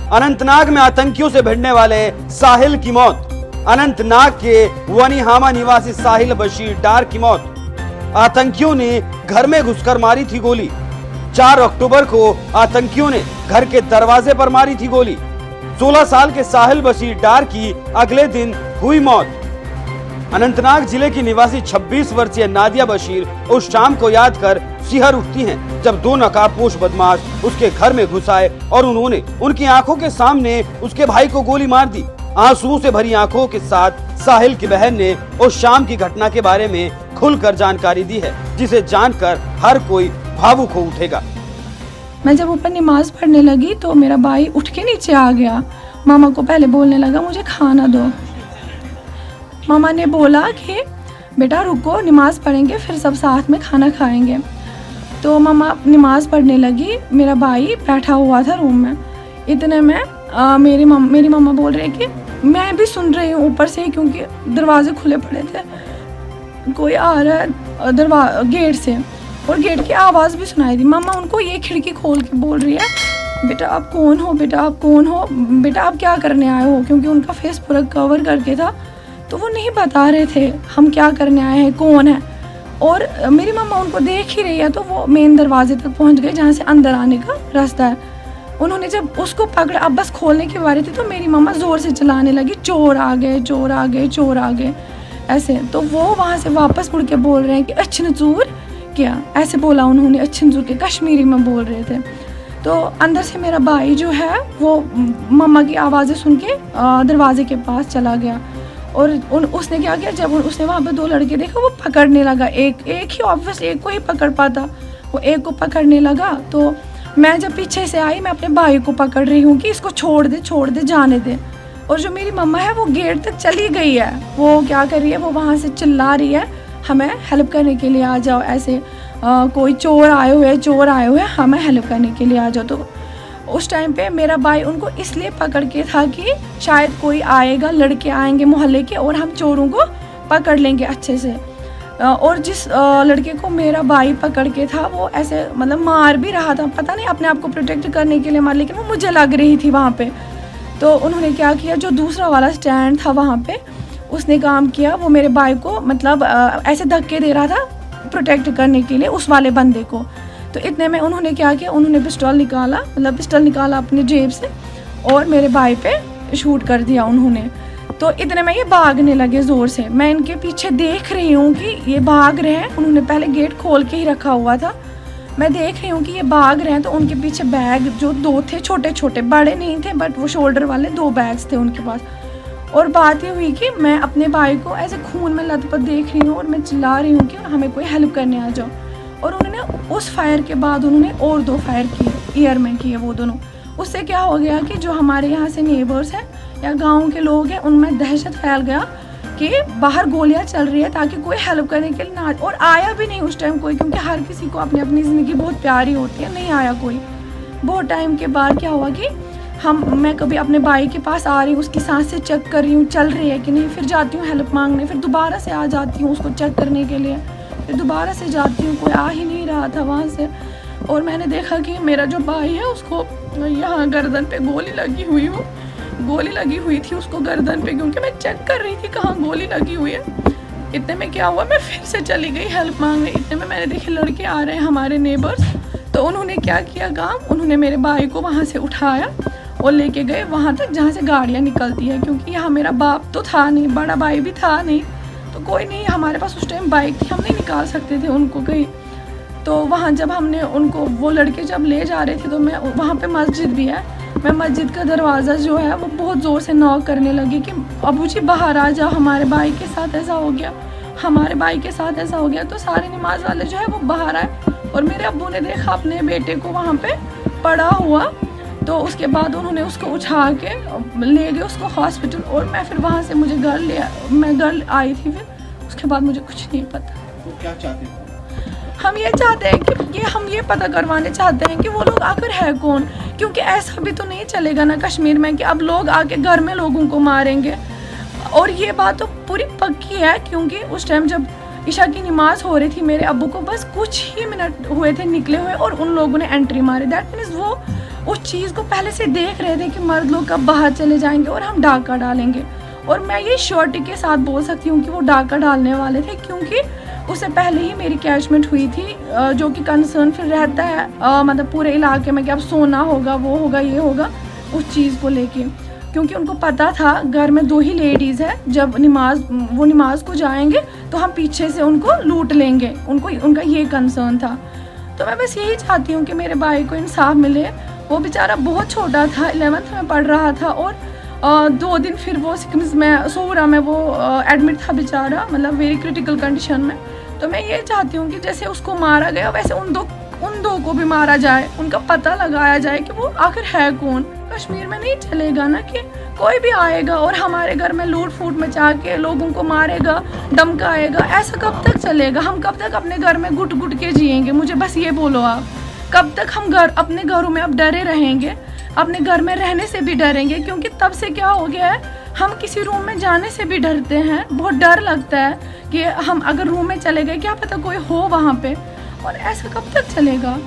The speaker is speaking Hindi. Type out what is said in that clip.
अनंतनाग में आतंकियों से भिड़ने वाले साहिल की मौत। अनंतनाग के वनीहामा निवासी साहिल बशीर डार की मौत। आतंकियों ने घर में घुसकर मारी थी गोली। 4 अक्टूबर को आतंकियों ने घर के दरवाजे पर मारी थी गोली। 16 साल के साहिल बशीर डार की अगले दिन हुई मौत। अनंतनाग जिले की निवासी 26 वर्षीय नादिया बशीर उस शाम को याद कर सिहर उठती हैं जब 2 नकाबपोश बदमाश उसके घर में घुस आए और उन्होंने उनकी आंखों के सामने उसके भाई को गोली मार दी। आंसुओं से भरी आंखों के साथ साहिल की बहन ने उस शाम की घटना के बारे में खुलकर जानकारी दी है, जिसे जानकर हर कोई भावुक हो उठेगा। मैं जब ऊपर नमाज पढ़ने लगी तो मेरा भाई उठ के नीचे आ गया। मामा को पहले बोलने लगा मुझे खाना दो। मामा ने बोला कि बेटा रुको, नमाज पढ़ेंगे फिर सब साथ में खाना खाएंगे। तो मामा नमाज पढ़ने लगी, मेरा भाई बैठा हुआ था रूम में। इतने में मेरी मम्मा बोल रही है कि मैं भी सुन रही हूँ ऊपर से, क्योंकि दरवाजे खुले पड़े थे, कोई आ रहा है गेट से, और गेट की आवाज़ भी सुनाई दी। मामा उनको ये खिड़की खोल के बोल रही है बेटा आप कौन हो, बेटा आप कौन हो, बेटा आप क्या करने आए हो, क्योंकि उनका फेस पूरा कवर करके था तो वो नहीं बता रहे थे हम क्या करने आए हैं, कौन है। और मेरी मम्मा उनको देख ही रही है तो वो मेन दरवाजे तक पहुंच गए जहाँ से अंदर आने का रास्ता है। उन्होंने जब उसको पकड़ा, अब बस खोलने की बारी थी, तो मेरी मम्मा ज़ोर से चलाने लगी चोर आ गए, चोर आ गए, चोर आ गए ऐसे। तो वो वहाँ से वापस मुड़ के बोल रहे हैं कि अच्छन चूर क्या, ऐसे बोला उन्होंने, अच्छन चूर के कश्मीरी में बोल रहे थे। तो अंदर से मेरा भाई जो है वो मम्मा की आवाज़ें सुन के दरवाजे के पास चला गया। और उसने क्या किया, जब उसने वहाँ पे 2 लड़के देखा वो पकड़ने लगा, एक ही ऑब्वियस एक को ही पकड़ पाता, वो एक को पकड़ने लगा। तो मैं जब पीछे से आई, मैं अपने भाई को पकड़ रही हूँ कि इसको छोड़ दे, जाने दे। और जो मेरी मम्मा है वो गेट तक चली गई है, वो क्या कर रही है, वो वहाँ से चिल्ला रही है हमें हेल्प करने के लिए आ जाओ, ऐसे कोई चोर आए हुए हमें हेल्प करने के लिए आ जाओ। तो उस टाइम पे मेरा भाई उनको इसलिए पकड़ के था कि शायद कोई आएगा, लड़के आएंगे मोहल्ले के और हम चोरों को पकड़ लेंगे अच्छे से। और जिस लड़के को मेरा भाई पकड़ के था वो ऐसे मतलब मार भी रहा था, पता नहीं अपने आप को प्रोटेक्ट करने के लिए मार, लेकिन वो मुझे लग रही थी वहाँ पे। तो उन्होंने क्या किया, जो दूसरा वाला स्टैंड था वहाँ पे उसने काम किया, वो मेरे भाई को मतलब ऐसे धक्के दे रहा था प्रोटेक्ट करने के लिए उस वाले बंदे को। तो इतने में उन्होंने क्या किया, उन्होंने पिस्टल निकाला अपने जेब से और मेरे भाई पे शूट कर दिया उन्होंने। तो इतने में ये भागने लगे ज़ोर से। मैं इनके पीछे देख रही हूँ कि ये भाग रहे हैं, उन्होंने पहले गेट खोल के ही रखा हुआ था। मैं देख रही हूँ कि ये भाग रहे हैं, तो उनके पीछे बैग जो 2 थे, छोटे छोटे, बड़े नहीं थे बट वो शोल्डर वाले 2 बैग्स थे उनके पास। और बात ये हुई कि मैं अपने भाई को ऐसे खून में लथपथ देख रही हूँ और मैं चिल्ला रही हूँ कि हमें कोई हेल्प करने आ जाओ। और उन्होंने उस फायर के बाद उन्होंने और 2 फायर किए, ईयर में किए वो दोनों। उससे क्या हो गया कि जो हमारे यहाँ से नेबर्स हैं या गांव के लोग हैं उनमें दहशत फैल गया कि बाहर गोलियां चल रही है, ताकि कोई हेल्प करने के लिए ना, और आया भी नहीं उस टाइम कोई, क्योंकि हर किसी को अपनी अपनी ज़िंदगी बहुत प्यारी होती है, नहीं आया कोई। बहुत टाइम के बाद क्या हुआ कि मैं कभी अपने भाई के पास आ रही हूँ, उसकी सांसें चेक कर रही हूँ चल रही है कि नहीं, फिर जाती हूँ हेल्प मांगने, फिर दोबारा से आ जाती हूँ उसको चेक करने के लिए, फिर दोबारा से जाती हूँ, कोई आ ही नहीं रहा था वहाँ से। और मैंने देखा कि मेरा जो भाई है उसको यहाँ गर्दन पे गोली लगी हुई थी उसको गर्दन पे, क्योंकि मैं चेक कर रही थी कहाँ गोली लगी हुई है। इतने में क्या हुआ, मैं फिर से चली गई हेल्प मांगने। इतने में मैंने देखे लड़के आ रहे हैं हमारे नेबर्स, तो उन्होंने क्या किया काम, उन्होंने मेरे भाई को वहाँ से उठाया और लेके गए वहाँ तक जहाँ से गाड़ियाँ निकलती हैं, क्योंकि यहाँ मेरा बाप तो था नहीं, बड़ा भाई भी था नहीं, तो कोई नहीं, हमारे पास उस टाइम बाइक थी, हम नहीं निकाल सकते थे उनको कहीं। तो वहाँ जब हमने उनको, वो लड़के जब ले जा रहे थे, तो मैं वहाँ पे मस्जिद भी है, मैं मस्जिद का दरवाज़ा जो है वो बहुत ज़ोर से नॉक करने लगी कि अबू जी बाहर आ जाओ, हमारे भाई के साथ ऐसा हो गया। तो सारे नमाज वाले जो है वो बाहर आए और मेरे अब्बू ने देखा अपने बेटे को वहाँ पे पड़ा हुआ, तो उसके बाद उन्होंने उसको उठा के ले गए उसको हॉस्पिटल। और मैं फिर वहाँ से मैं घर आई थी, फिर उसके बाद मुझे कुछ नहीं पता। तो क्या चाहते हैं हम ये चाहते हैं कि हम ये पता करवाने चाहते हैं कि वो लोग आखिर है कौन, क्योंकि ऐसा भी तो नहीं चलेगा ना कश्मीर में कि अब लोग आके घर में लोगों को मारेंगे। और ये बात तो पूरी पक्की है, क्योंकि उस टाइम जब ईशा की नमाज हो रही थी मेरे अब्बू को बस कुछ ही मिनट हुए थे निकले हुए और उन लोगों ने एंट्री मारी। दैट मीन्स वो उस चीज़ को पहले से देख रहे थे कि मर्द लोग कब बाहर चले जाएंगे और हम डाका डालेंगे। और मैं ये श्योरिटी के साथ बोल सकती हूँ कि वो डाका डालने वाले थे, क्योंकि उससे पहले ही मेरी कैचमेंट हुई थी, जो कि कंसर्न फिर रहता है मतलब पूरे इलाके में कि अब सोना होगा, वो होगा, ये होगा, उस चीज़ को लेके। क्योंकि उनको पता था घर में 2 ही लेडीज़ है, जब वो नमाज को जाएंगे तो हम पीछे से उनको लूट लेंगे, उनका ये कंसर्न था। तो मैं बस यही चाहती हूँ कि मेरे भाई को इंसाफ मिले। वो बेचारा बहुत छोटा था, 11th में पढ़ रहा था और 2 दिन फिर वो सिकम्स में सोहरा में वो एडमिट था बेचारा, मतलब वेरी क्रिटिकल कंडीशन में। तो मैं ये चाहती हूँ कि जैसे उसको मारा गया वैसे उन दो को भी मारा जाए, उनका पता लगाया जाए कि वो आखिर है कौन। कश्मीर में नहीं चलेगा ना कि कोई भी आएगा और हमारे घर में लूट फूट मचा के लोगों को मारेगा, धमकाएगा। ऐसा कब तक चलेगा? हम कब तक अपने घर में घुट घुट के जिएंगे? मुझे बस ये बोलो आप, कब तक हम अपने घरों में अब डरे रहेंगे? अपने घर में रहने से भी डरेंगे, क्योंकि तब से क्या हो गया है, हम किसी रूम में जाने से भी डरते हैं। बहुत डर लगता है कि हम अगर रूम में चले गए क्या पता कोई हो वहाँ पे, और ऐसा कब तक चलेगा?